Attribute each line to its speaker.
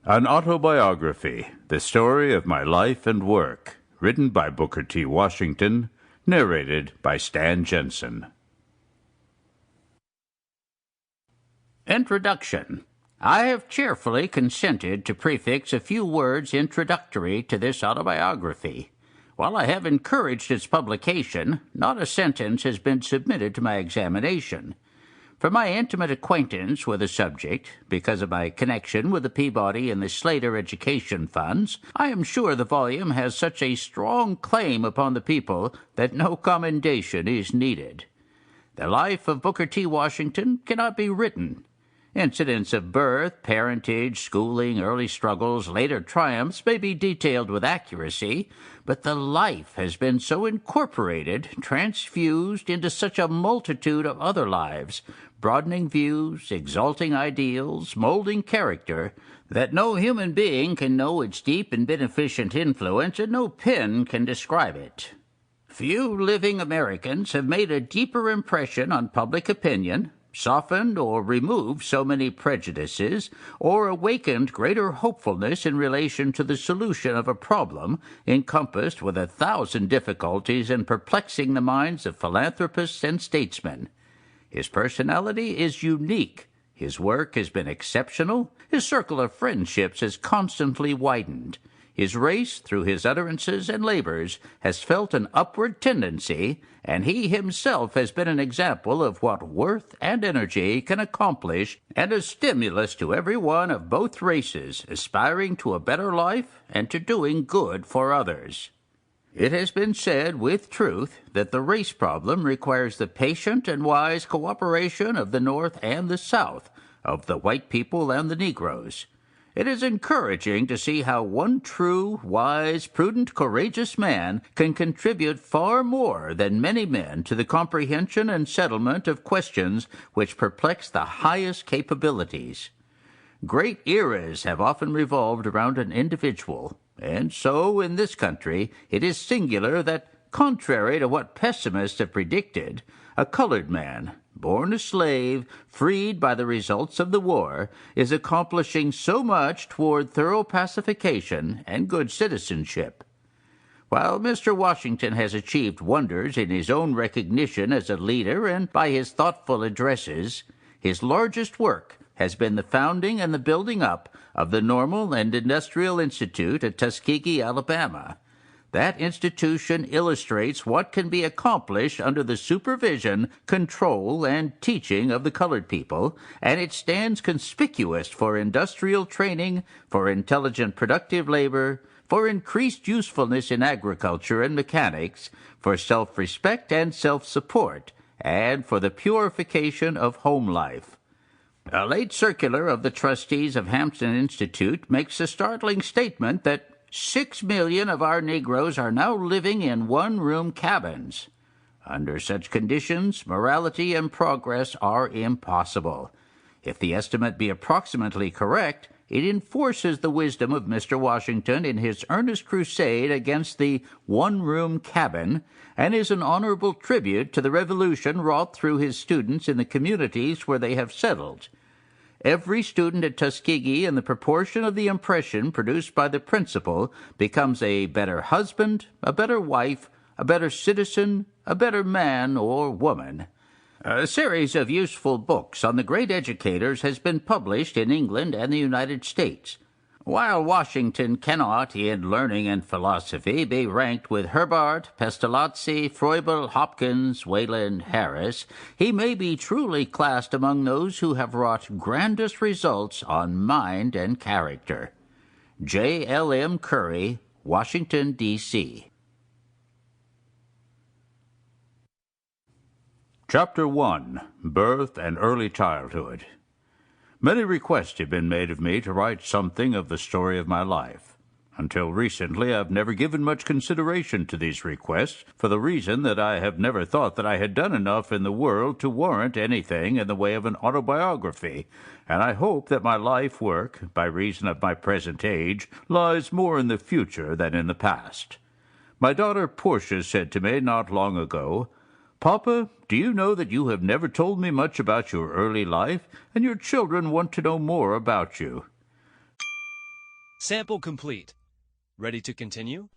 Speaker 1: An Autobiography, the story of my life and work, written by Booker T. Washington, narrated by Stan Jenson.
Speaker 2: Introduction. I have cheerfully consented to prefix a few words introductory to this autobiography. While I have encouraged its publication, not a sentence has been submitted to my examination. From my intimate acquaintance with the subject, because of my connection with the Peabody and the Slater Education Funds, I am sure the volume has such a strong claim upon the people that no commendation is needed. The life of Booker T. Washington cannot be written. Incidents of birth, parentage, schooling, early struggles, later triumphs may be detailed with accuracy, but the life has been so incorporated, transfused into such a multitude of other lives, broadening views, exalting ideals, molding character, that no human being can know its deep and beneficent influence, and no pen can describe it. Few living Americans have made a deeper impression on public opinion, softened or removed so many prejudices, or awakened greater hopefulness in relation to the solution of a problem encompassed with 1,000 difficulties and perplexing the minds of philanthropists and statesmen. His personality is unique. His work has been exceptional. His circle of friendships has constantly widened. His race, through his utterances and labors, has felt an upward tendency, and he himself has been an example of what worth and energy can accomplish, and a stimulus to every one of both races aspiring to a better life and to doing good for others. It has been said with truth that the race problem requires the patient and wise cooperation of the North and the South, of the white people and the Negroes. It is encouraging to see how one true, wise, prudent, courageous man can contribute far more than many men to the comprehension and settlement of questions which perplex the highest capabilities. Great eras have often revolved around an individual, and so in this country it is singular that, contrary to what pessimists have predicted, a colored man, born a slave, freed by the results of the war, is accomplishing so much toward thorough pacification and good citizenship. While Mr. Washington has achieved wonders in his own recognition as a leader and by his thoughtful addresses, his largest work has been the founding and the building up of the Normal and Industrial Institute at Tuskegee, Alabama. That institution illustrates what can be accomplished under the supervision, control, and teaching of the colored people, and it stands conspicuous for industrial training, for intelligent productive labor, for increased usefulness in agriculture and mechanics, for self-respect and self-support, and for the purification of home life. A late circular of the trustees of Hampton Institute makes a startling statement that 6 million of our Negroes are now living in one-room cabins. Under such conditions, morality and progress are impossible. If the estimate be approximately correct, it enforces the wisdom of Mr. Washington in his earnest crusade against the one-room cabin, and is an honorable tribute to the revolution wrought through his students in the communities where they have settled. Every student at Tuskegee, in the proportion of the impression produced by the principal, becomes a better husband, a better wife, a better citizen, a better man or woman. A series of useful books on the great educators has been published in England and the United States. While Washington cannot, in learning and philosophy, be ranked with Herbart, Pestalozzi, Froebel, Hopkins, Wayland, Harris, he may be truly classed among those who have wrought grandest results on mind and character. J. L. M. Curry, Washington, D.C.
Speaker 1: Chapter 1. Birth and Early Childhood. Many requests have been made of me to write something of the story of my life. Until recently, I have never given much consideration to these requests, for the reason that I have never thought that I had done enough in the world to warrant anything in the way of an autobiography, and I hope that my life work, by reason of my present age, lies more in the future than in the past. My daughter Portia said to me not long ago, "Papa, do you know that you have never told me much about your early life, and your children want to know more about you?"
Speaker 3: Sample complete. Ready to continue?